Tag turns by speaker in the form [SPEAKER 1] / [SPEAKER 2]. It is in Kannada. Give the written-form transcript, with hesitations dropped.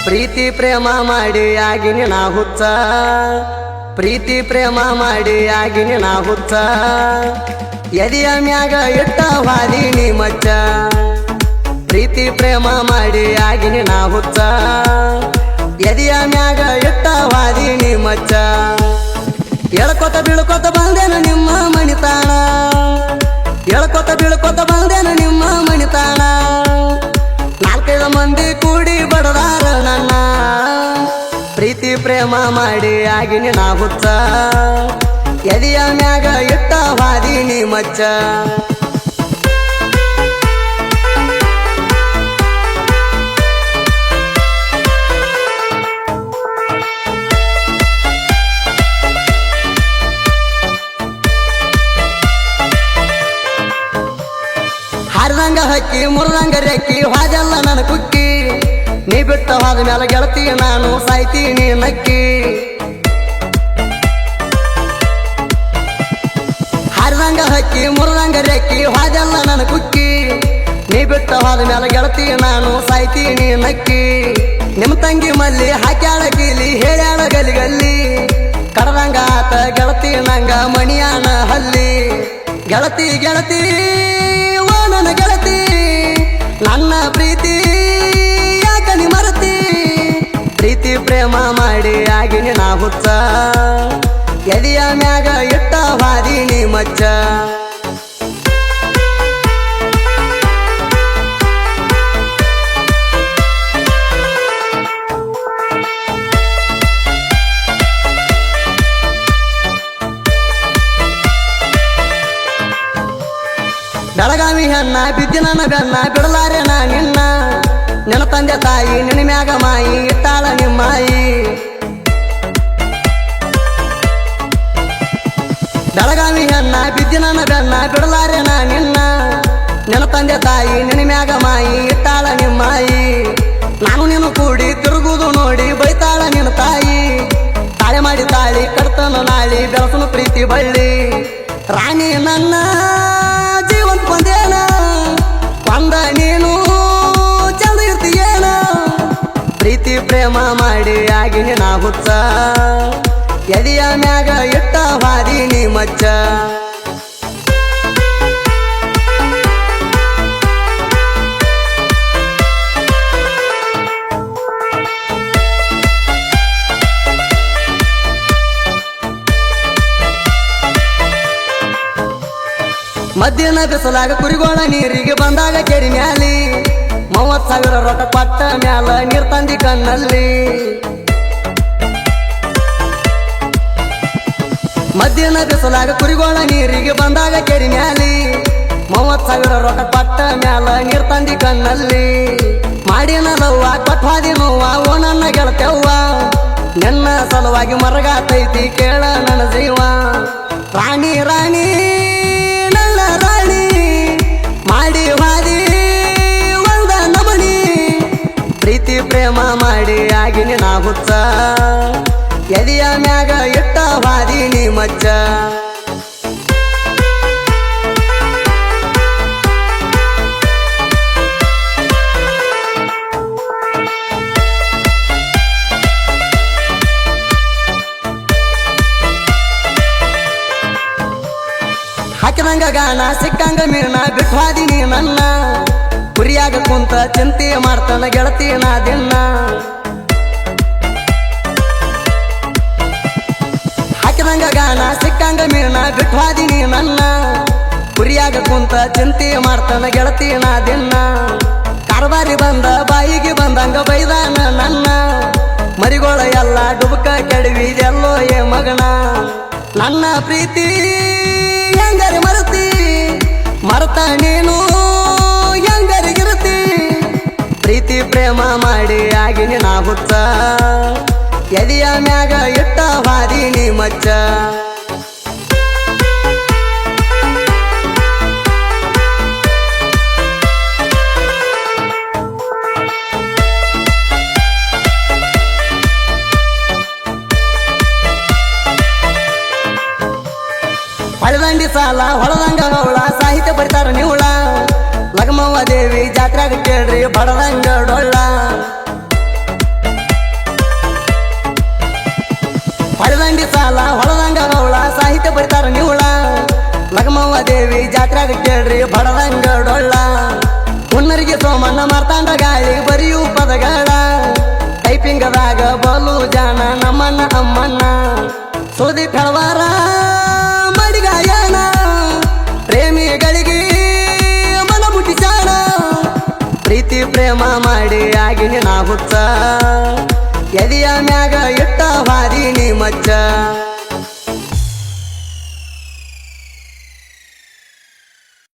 [SPEAKER 1] ಪ್ರೀತಿ ಪ್ರೇಮ ಮಾಡಿ ಆಗಿನಿ ನಾ ಹುಚ್ಚ ಪ್ರೀತಿ ಪ್ರೇಮ ಮಾಡಿ ಆಗಿನಿ ನಾ ಹುಚ್ಚ ಎದೆಯ ಮ್ಯಾಗ ಇಟ್ಟ ವಾದಿನಿ ಮಚ್ಚ ಪ್ರೀತಿ ಪ್ರೇಮ ಮಾಡಿ ಆಗಿನಿ ನಾ ಹುಚ್ಚ ಎದೆಯ ಮ್ಯಾಗ ಇಟ್ಟ ವಾದಿನಿ ಮಚ್ಚ ಎಳ್ಕೊತ ಬೀಳ್ಕೊತ ಬಂದೇನ ನಿಮ್ಮ ಮಣಿತಾಣ ಎಳ್ಕೊತ ಬೀಳ್ಕೊತ ಬಂದೇನ ನಿಮ್ಮ ಮಣಿತಾಣ ನಾಲ್ಕೈದು ಮಂದಿ ಕೂಡಿ ಬಡದಾರ ನನ್ನ ಪ್ರೀತಿ ಪ್ರೇಮ ಮಾಡಿ ಆಗಿನಿ ನಾ ಹುಚ್ಚ ಎದೆಯ ಮ್ಯಾಗ ಇಟ್ಟ ವಾದಿನಿ ಮಚ್ಚ ಹಾರಿದಂಗ ಹಕ್ಕಿ ಮುರಿದಂಗ ರೆಕ್ಕಿ ಹಾದೆಲ್ಲ ನನ್ನ ಕುಕ್ಕಿ ನೀ ಬಿಟ್ಟ ಹೋದ ಮೇಲೆ ಗೆಳತಿ ನಾನು ಸಾಯ್ತೀನಿ ನಕ್ಕಿ ಹಾರಿದಂಗ ಹಕ್ಕಿ ಮುರಿದಂಗ ರೆಕ್ಕಿ ಹಾದೆಲ್ಲ ನನ್ನ ಕುಕ್ಕಿ ನೀ ಬಿಟ್ಟ ಹೋದ ಮೇಲೆ ಗೆಳತಿ ನಾನು ಸಾಯ್ತೀನಿ ನಕ್ಕಿ ನಿಮ್ಮ ತಂಗಿ ಮಲ್ಲಿ ಹಾಕ್ಯಾಳ ಕೀಲಿ ಹೇಳ್ಯಾಳ ಗಲಿಗಲ್ಲಿ ಕಡದಂಗ ಆತ ಗೆಳತಿ ನಂಗ ಮಣಿಯಾನ ಹಲ್ಲಿ ಗೆಳತಿ ಗೆಳತಿ ನನ್ನ ಗೆಳತಿ ನನ್ನ ಪ್ರೀತಿ ಯಾಕ ನೀ ಮರತಿ ಪ್ರೀತಿ ಪ್ರೇಮ ಮಾಡಿ ಆಗಿನಿ ನಾ ಹುಚ್ಚ ಎದೆಯ ಮ್ಯಾಗ ಇಟ್ಟ ವಾದಿನಿ ಮಚ್ಚ ಬೆಳಗಾವಿ ಹೆಣ್ಣ ಬಿದ್ದಿ ನನ್ನ ಬೆನ್ನ ಬಿಡಲಾರೆ ನಾ ನಿನ್ನ ನೆನ ತಂದೆ ತಾಯಿ ನಿನ್ನ ಮ್ಯಾಗ ಮಾಯಿ ಇಟ್ಟಾಳ ನಿಮ್ಮಾಯಿ ಬೆಳಗಾವಿ ಹೆಣ್ಣ ಬಿದ್ದಿ ನನ್ನ ಬೆನ್ನ ಬಿಡಲಾರೆ ನಾ ನಿನ್ನ ನೆನ ತಂದೆ ತಾಯಿ ನಿನ್ನ ಮ್ಯಾಗ ಮಾಯಿ ಇಟ್ಟಾಳ ನಿಮ್ಮಾಯಿ ನಾನು ನೀನು ಕೂಡಿ ತಿರುಗುದು ನೋಡಿ ಬೈತಾಳ ನಿನ್ನ ತಾಯಿ ತಾಳೆ ಮಾಡಿ ತಾಳಿ ಕಡ್ತನ ನಾಳಿ ಬೆಳಸನು ಪ್ರೀತಿ ಬಳ್ಳಿ ರಾಣಿ ನನ್ನ ಜೀವಂತ ಬಂದೇನ ಒಂದ ನೀನು ಚಂದ ಇರ್ತೀಯೇನ ಪ್ರೀತಿ ಪ್ರೇಮ ಮಾಡಿ ಆಗಿನಿ ನಾ ಹುಚ್ಚ ಎದೆಯ ಮ್ಯಾಗ ಇಟ್ಟ ವಾದಿನಿ ಮಚ್ಚ ಮಧ್ಯಾಹ್ನ ಬಿಸಲಾಗ ಕುರಿಗೋಳ ನೀರಿಗೆ ಬಂದಾಗ ಕೆರಿ ಮ್ಯಾಲಿ 30,000 ರೊಕ್ಕ ಕೊಟ್ಟ ಮ್ಯಾಲ ನೀರ್ ತಂದಿ ಕಣ್ಣಲ್ಲಿ ಮಧ್ಯಾಹ್ನ ಬಿಸಲಾಗ ಕುರಿಗೋಳ ನೀರಿಗೆ ಬಂದಾಗ ಕೆರಿ ಮ್ಯಾಲಿ 30,000 ರೊಕ್ಕ ಕೊಟ್ಟ ಮ್ಯಾಲ ನೀರ್ ತಂದಿ ಕಣ್ಣಲ್ಲಿ ಮಾಡಿನ ಲವ್ವ ಕೊಟ್ವಾದಿ ನೋವ ಓ ನನ್ನ ಗೆಳತೆವ್ವ ನನ್ನ ಸಲುವಾಗಿ ಮರಗಾತೈತಿ ಕೇಳ ನನ್ನ ಜೀವ ರಾಣಿ ರಾಣಿ ರಾಣಿ ಮಾಡಿ ವಾದಿ ಒಂದ ನಮನಿ ಪ್ರೀತಿ ಪ್ರೇಮ ಮಾಡಿ ಆಗಿನಿ ನಾ ಹುಚ್ಚ ಎದೆಯ ಮ್ಯಾಗ ಇಟ್ಟ ವಾದಿನಿ ಮಚ್ಚ ಹಾಕಿದಂಗ ಗಾನ ಸಿಕ್ಕಂಗ ಮೀನ ಬಿಟ್ವಾದಿನಿ ನನ್ನ ಕುರಿಯಾಗ ಕುಂತ ಚಿಂತೆ ಮಾಡ್ತಾನ ಗೆಳತಿ ನಾ ದಿನ ಹಾಕಿದಂಗ ಗಾನ ಸಿಕ್ಕಂಗ ಮೀನ ಬಿಟ್ವಾದಿನಿ ನನ್ನ ಕುರಿಯಾಗ ಕುಂತ ಚಿಂತೆ ಮಾಡ್ತಾನ ಗೆಳತಿ ನಾ ದಿನ ಕಾರ್ಬಾರಿ ಬಂದ ಬಾಯಿಗೆ ಬಂದಂಗ ಬೈದಾನ ನನ್ನ ಮರಿಗೋಳ ಎಲ್ಲ ಡುಬಕ ಕೆಡವಿದೆಲ್ಲೋ ಏ ಮಗನ ನನ್ನ ಪ್ರೀತಿ ಹೆಂಗರಿ ಮರತಿ ಮರತ ನೀನು ಹೆಂಗರಿಗಿರತಿ ಪ್ರೀತಿ ಪ್ರೇಮ ಮಾಡಿ ಆಗಿನಿ ನಾ ಹುಚ್ಚ ಎದೆಯ ಮ್ಯಾಗ ಇಟ್ಟ ವಾದಿನಿ ಮಚ್ಚ ಹೊಳದಂಡಿ ಸಾಲ ಹೊಳದಂಗ ಗೌಳ ಸಾಹಿತ್ಯ ಬರಿತಾರ ನೀವುಳ ಲಗಮವ್ವ ದೇವಿ ಜಾತ್ರೆಗೆ ಕೇಳ್ರಿ ಬಡದಂಗ ಡೊಳ್ಳ ಎಡದಂಡಿ ಸಾಲ ಹೊಳದಂಗ ಗೌಳ ಸಾಹಿತ್ಯ ಬರಿತಾರ ನಿವುಳ ಲಗಮವ್ವ ದೇವಿ ಜಾತ್ರೆಗ ಕೇಳ್ರಿ ಬಡದಂಗ ಡೊಳ್ಳ ಹುನ್ನರಿಗೆ ಸೋಮಣ್ಣ ಮಾರ್ತಾಂಡ ಗಾಳಿ ಬರಿಯೂ ಪದಗಳ ಟೈಪಿಂಗದಾಗ ಬಲು ಜಾನ ನಮ್ಮನ್ನ ಅಮ್ಮನ್ನ ಸೋದಿ ಕಳವಾರ ಮಡಿಗಾಯನ ಪ್ರೇಮಿಗಳಿಗೆ ಮನ ಮುಟ್ಟಿಸಾಣ ಪ್ರೀತಿ ಪ್ರೇಮ ಮಾಡಿ ಆಗಿನಿ ನಾ ಹುಚ್ಚ ಎದೆಯ ಮ್ಯಾಗ ಇಟ್ಟ ಹಾದಿ ನೀ ಮಚ್ಚ